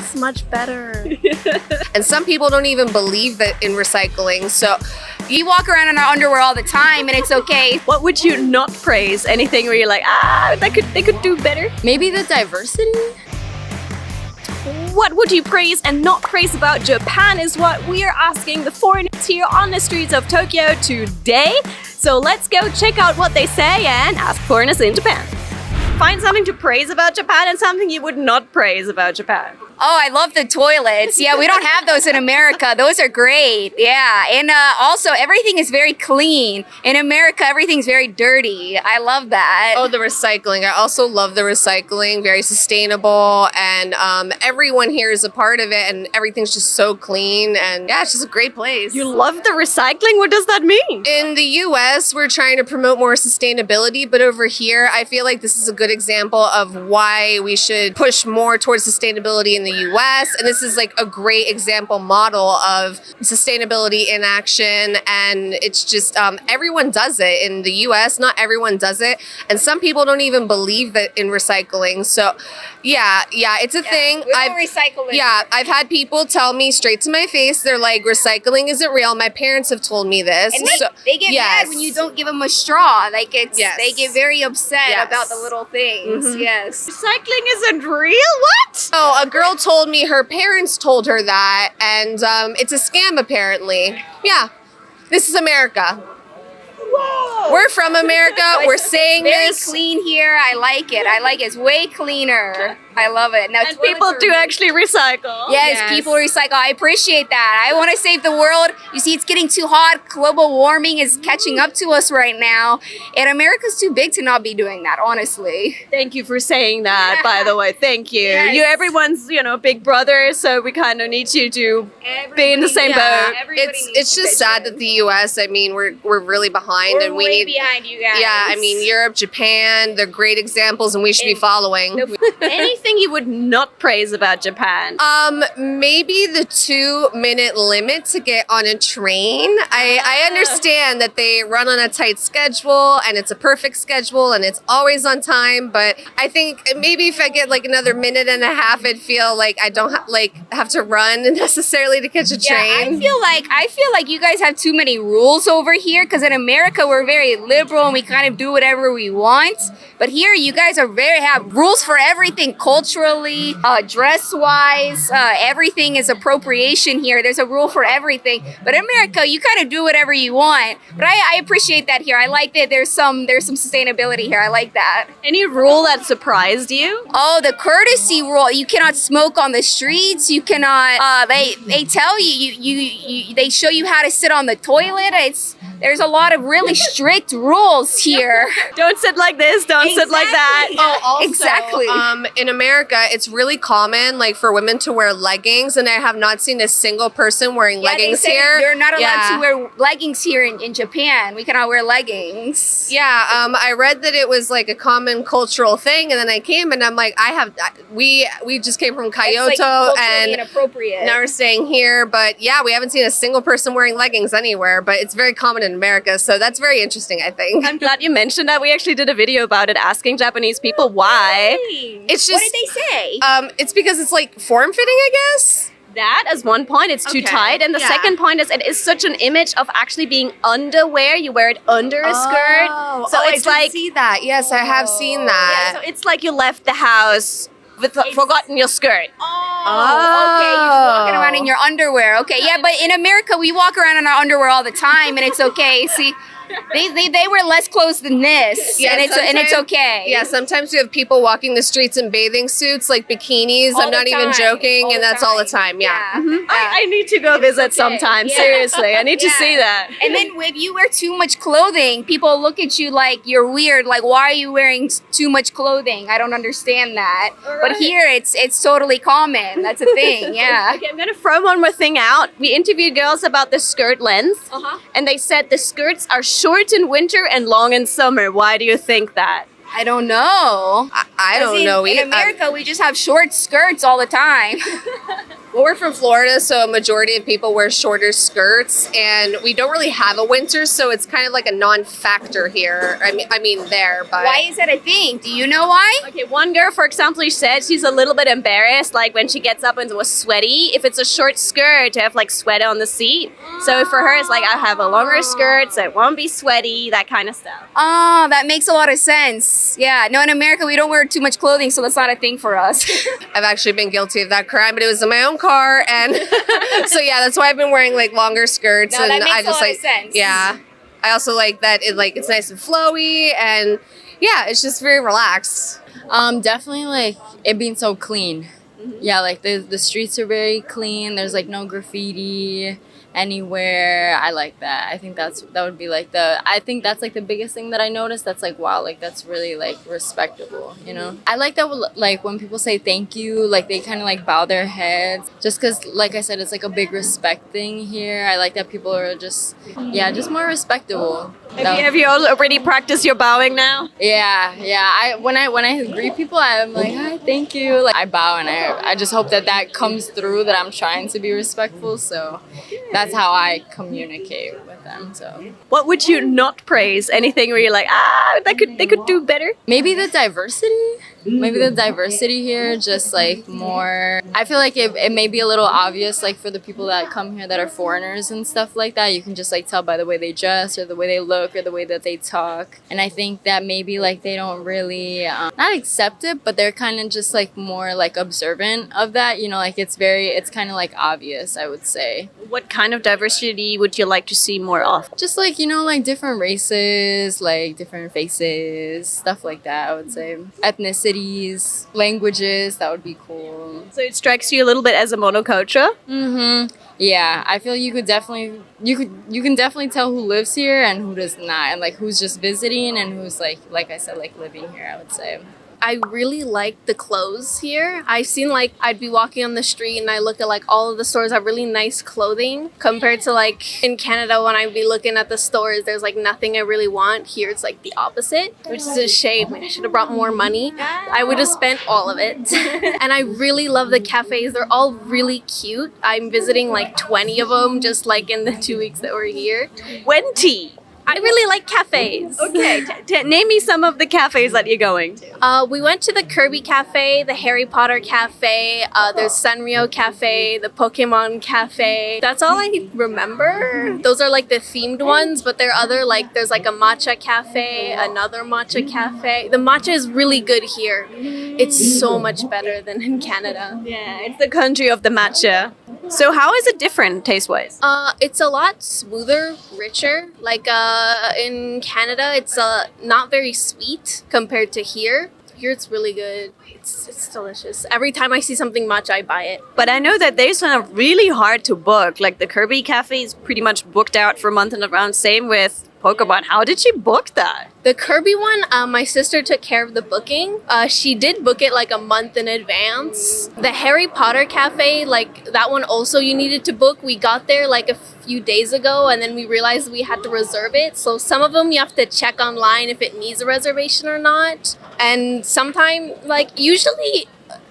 It's much better. And some people don't even believe that in recycling. So you walk around in our underwear all the time and it's okay. What would you not praise? Anything where you're like, they could do better? Maybe the diversity? What would you praise and not praise about Japan is what we are asking the foreigners here on the streets of Tokyo today. So let's go check out what they say and ask foreigners in Japan. Find something to praise about Japan and something you would not praise about Japan. Oh, I love the toilets. Yeah, we don't have those in America. Those are great. Yeah, and also everything is very clean. In America, everything's very dirty. I love that. Oh, the recycling. I also love the recycling. Very sustainable. And everyone here is a part of it. And everything's just so clean. And yeah, it's just a great place. You love the recycling? What does that mean? In the US, we're trying to promote more sustainability. But over here, I feel like this is a good example of why we should push more towards sustainability in the US. And this is like a great example model of sustainability in action. And it's just everyone does it in the US. Not everyone does it. And some people don't even believe that in recycling. So yeah, it's a thing. We don't recycle it. Yeah, I've had people tell me straight to my face, they're like, recycling isn't real. My parents have told me this. And So, they get yes. mad when you don't give them a straw. Like Yes. they get very upset Yes. about the little things. Mhm. Yes. Recycling isn't real? What? Oh, a girl told me her parents told her that, and it's a scam apparently. Yeah, this is America. Whoa. We're from America. We're saying Very this. clean here. I like it. It's way cleaner. I love it. Now And people do actually recycle. Yes, people recycle. I appreciate that. I want to save the world. You see, it's getting too hot. Global warming is catching up to us right now. And America's too big to not be doing that, honestly. Thank you for saying that, by the way. Thank you. Yes. Everyone's, big brother, so we kind of need you to be in the same boat. It's just sad that the U.S. I mean, we're really behind, and we need. behind you guys. Yeah, I mean, Europe, Japan, they're great examples, and we should be following. Anything you would not praise about Japan? Maybe the 2-minute limit to get on a train. I understand that they run on a tight schedule and it's a perfect schedule and it's always on time, but I think maybe if I get like another minute and a half, I'd feel like I don't have to run necessarily to catch a train. I feel like you guys have too many rules over here because in America we're very liberal and we kind of do whatever we want. But here you guys are have rules for everything culturally, dress-wise, everything is appropriation here. There's a rule for everything. But in America, you kind of do whatever you want. But I appreciate that here. I like that there's some sustainability here. I like that. Any rule that surprised you? Oh, the courtesy rule. You cannot smoke on the streets. You cannot, they tell you, they show you how to sit on the toilet. There's a lot of really strict rules here. Don't sit like this, don't sit like that. Oh, also, Exactly. In America, it's really common, like, for women to wear leggings, and I have not seen a single person wearing leggings they say here. You're not allowed Yeah. to wear leggings here in Japan. We cannot wear leggings. Yeah, I read that it was like a common cultural thing, and then I came and I'm like, we just came from It's, Kyoto, like, culturally and inappropriate. now we're staying here. But yeah, we haven't seen a single person wearing leggings anywhere, but it's very common in America, so that's very interesting, I think. I'm glad you mentioned that. We actually did a video about it, asking Japanese people why. It's What just, did they say? it's because it's like form-fitting, I guess. That as one point, it's too Okay, tight. And the yeah. second point is it is such an image of actually being underwear. You wear it under a skirt. So it's I did like, see that. Yes, I have seen yeah, that. so it's like you left the house with forgotten your skirt. Oh, okay. You're walking around in your underwear. Okay, yeah, but in America, we walk around in our underwear all the time, and it's okay. See, they wear less clothes than this, Yeah, and it's sometimes- okay. Yeah, sometimes we have people walking the streets in bathing suits, like bikinis. All I'm the not even time. joking, All and the that's all the time. Yeah. I need to go visit sometime. Yeah. Seriously, I need to Yeah. see that. And then if you wear too much clothing, people look at you like you're weird. Like, why are you wearing too much clothing? I don't understand that. But Alright. here, it's totally common. That's a thing. Yeah. Okay, I'm gonna throw one more thing out. We interviewed girls about the skirt length, and they said the skirts are short in winter and long in summer. Why do you think that? I don't know. I don't know In either. America, we just have short skirts all the time. Well, we're from Florida, so a majority of people wear shorter skirts, and we don't really have a winter, so it's kind of like a non-factor here. I mean there, but Why is that a thing? Do you know why? Okay, one girl, for example, she said she's a little bit embarrassed, like when she gets up and it was sweaty. If it's a short skirt, to have like sweat on the seat. So for her, it's like I have a longer skirt, so it won't be sweaty, that kind of stuff. Oh, that makes a lot of sense. Yeah, no, in America, we don't wear too much clothing, so that's not a thing for us. I've actually been guilty of that crime, but it was in my own car, and so yeah, that's why I've been wearing like longer skirts. No, and that makes I a just lot of like sense. yeah. I also like that it's nice and flowy, and yeah, it's just very relaxed. Definitely like it being so clean. Yeah, like the streets are very clean. There's like no graffiti anywhere. I like that. I think that would be like I think that's like the biggest thing that I noticed. That's like wow, like that's really like respectable, you know. I like that like when people say thank you, like they kind of like bow their heads just because like I said, it's like a big respect thing here. I like that people are just more respectable. Have you already practiced your bowing now? Yeah. When I greet people, I'm like, hi, thank you. Like I bow, and I just hope that comes through, that I'm trying to be respectful. So that's how I communicate with them. So What would you not praise? Anything where you're like, they could do better? maybe the diversity. Maybe the diversity here, just like more. I feel like it may be a little obvious, like for the people that come here that are foreigners and stuff like that. You can just like tell by the way they dress or the way they look or the way that they talk. And I think that maybe like they don't really not accept it, but they're kind of just like more like observant of that. You know, like it's kind of like obvious, I would say. What kind of diversity would you like to see more of? Just like, you know, like different races, like different faces, stuff like that, I would say. Ethnicities, languages, that would be cool. So it strikes you a little bit as a monoculture? Mm-hmm. Yeah, I feel you can definitely tell who lives here and who does not, and like who's just visiting and who's like I said, like living here, I would say. I really like the clothes here. I've seen like I'd be walking on the street and I look at like all of the stores have really nice clothing compared to like in Canada when I'd be looking at the stores, there's like nothing I really want. Here it's like the opposite, which is a shame. I should have brought more money. I would have spent all of it. And I really love the cafes. They're all really cute. I'm visiting like 20 of them just like in the 2 weeks that we're here. 20! I really like cafes. Okay, name me some of the cafes that you're going to. We went to the Kirby Cafe, the Harry Potter Cafe, there's Sanrio Cafe, the Pokemon Cafe. That's all I remember. Those are like the themed ones, but there are other like there's like a matcha cafe, another matcha cafe. The matcha is really good here. It's so much better than in Canada. Yeah, it's the country of the matcha. So how is it different taste-wise? It's a lot smoother, richer. Like in Canada, it's not very sweet compared to here. Here it's really good. It's delicious. Every time I see something matcha, I buy it. But I know that they're kind of really hard to book. Like the Kirby Cafe is pretty much booked out for a month and around. Same with Pokemon. How did she book that? The Kirby one, my sister took care of the booking. She did book it like a month in advance. The Harry Potter Cafe, like that one also you needed to book. We got there like a few days ago and then we realized we had to reserve it. So some of them you have to check online if it needs a reservation or not. And sometime, like usually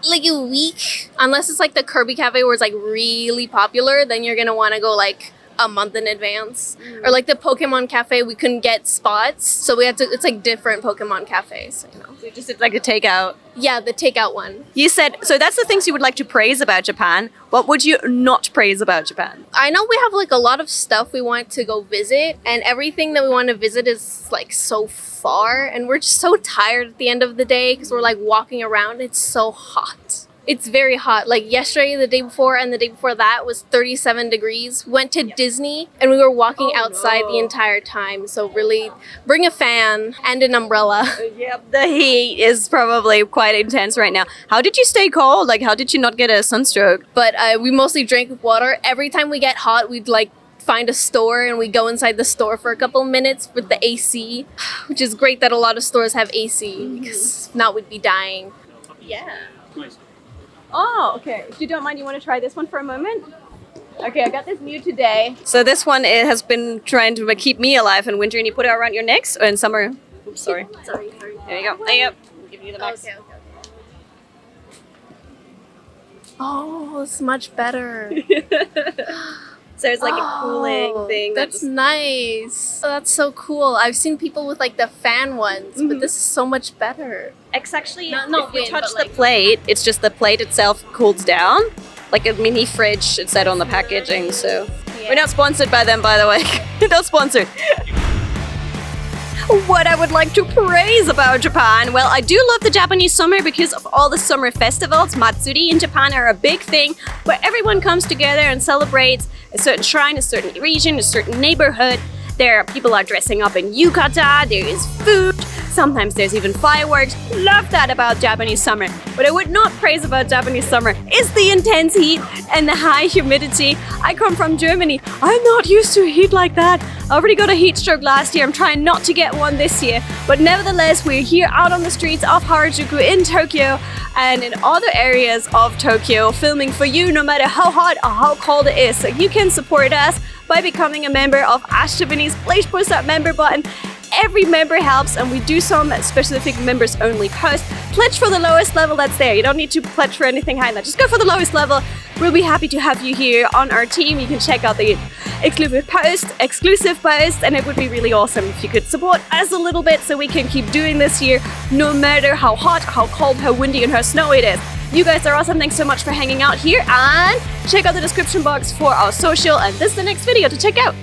like a week, unless it's like the Kirby Cafe where it's like really popular, then you're gonna wanna go like a month in advance. Or like the Pokemon Cafe, we couldn't get spots, so we had to, it's like different Pokemon cafes, you know. So you just did like a takeout. Yeah, the takeout one. You said, so that's the things you would like to praise about Japan. What would you not praise about Japan? I know we have like a lot of stuff we want to go visit, and everything that we want to visit is like so far, and we're just so tired at the end of the day because we're like walking around. It's so hot. It's very hot. Like yesterday, the day before, and the day before that was 37 degrees. Went to Disney and we were walking outside the entire time. So really bring a fan and an umbrella. Yep, the heat is probably quite intense right now. How did you stay cold? Like, how did you not get a sunstroke? But we mostly drank water. Every time we get hot, we'd like find a store and we go inside the store for a couple of minutes with the AC, which is great that a lot of stores have AC because if not, we'd be dying. Yeah. Oh, okay. If you don't mind, you want to try this one for a moment? Okay, I got this new today. So this one, it has been trying to keep me alive in winter, and you put it around your necks, or in summer. Oops, sorry. Sorry. There you go. There you go. I'll give you the max. Okay. Oh, it's much better. So it's like a cooling thing. That's nice. Oh, that's so cool. I've seen people with like the fan ones, but this is so much better. It's actually, Not if you wind, touch but the like- plate, it's just the plate itself cools down. Like a mini fridge, it said on the packaging, so. We're not sponsored by them, by the way. Not sponsored. What I would like to praise about Japan, well, I do love the Japanese summer because of all the summer festivals. Matsuri in Japan are a big thing where everyone comes together and celebrates a certain shrine, a certain region, a certain neighborhood. People are dressing up in yukata, there is food, sometimes there's even fireworks. Love that about Japanese summer. What I would not praise about Japanese summer is the intense heat and the high humidity. I come from Germany. I'm not used to heat like that. I already got a heat stroke last year. I'm trying not to get one this year. But nevertheless, we're here out on the streets of Harajuku in Tokyo and in other areas of Tokyo filming for you no matter how hot or how cold it is. So you can support us by becoming a member of Ash Japanese. Please push that member button. Every member helps, and we do some specific members only posts. Pledge for the lowest level that's there. You don't need to pledge for anything higher than that. Just go for the lowest level. We'll be happy to have you here on our team. You can check out the exclusive posts, and it would be really awesome if you could support us a little bit so we can keep doing this here no matter how hot, how cold, how windy, and how snowy it is. You guys are awesome. Thanks so much for hanging out here, and check out the description box for our social, and this is the next video to check out.